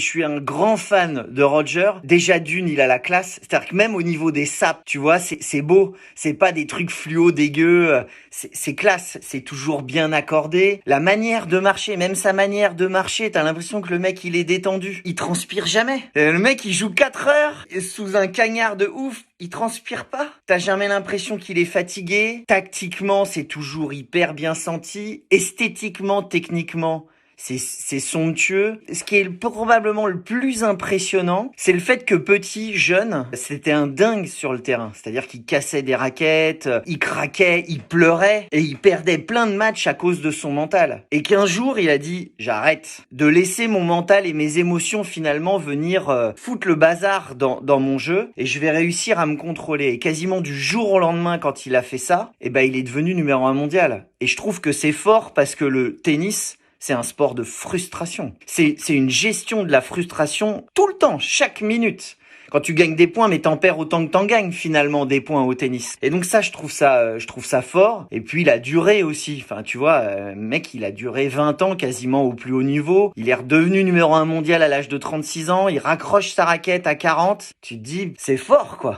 Je suis un grand fan de Roger. Déjà d'une, il a la classe. C'est-à-dire que même au niveau des sapes, tu vois, c'est beau. C'est pas des trucs fluo dégueux. C'est classe. C'est toujours bien accordé. La manière de marcher, même sa manière de marcher, t'as l'impression que le mec, il est détendu. Il transpire jamais. Le mec, il joue 4 heures sous un cagnard de ouf. Il transpire pas. T'as jamais l'impression qu'il est fatigué. Tactiquement, c'est toujours hyper bien senti. Esthétiquement, techniquement, c'est somptueux. Ce qui est probablement le plus impressionnant, c'est le fait que petit, jeune, c'était un dingue sur le terrain. C'est-à-dire qu'il cassait des raquettes, il craquait, il pleurait et il perdait plein de matchs à cause de son mental. Et qu'un jour, il a dit, j'arrête de laisser mon mental et mes émotions finalement venir foutre le bazar dans mon jeu et je vais réussir à me contrôler. Et quasiment du jour au lendemain, quand il a fait ça, eh ben, il est devenu numéro 1 mondial. Et je trouve que c'est fort parce que le tennis, c'est un sport de frustration. C'est une gestion de la frustration tout le temps, chaque minute. Quand tu gagnes des points, mais t'en perds autant que t'en gagnes finalement des points au tennis. Et donc ça, je trouve ça fort. Et puis la durée aussi. Enfin, tu vois, mec, il a duré 20 ans quasiment au plus haut niveau. Il est redevenu numéro 1 mondial à l'âge de 36 ans. Il raccroche sa raquette à 40. Tu te dis, c'est fort, quoi.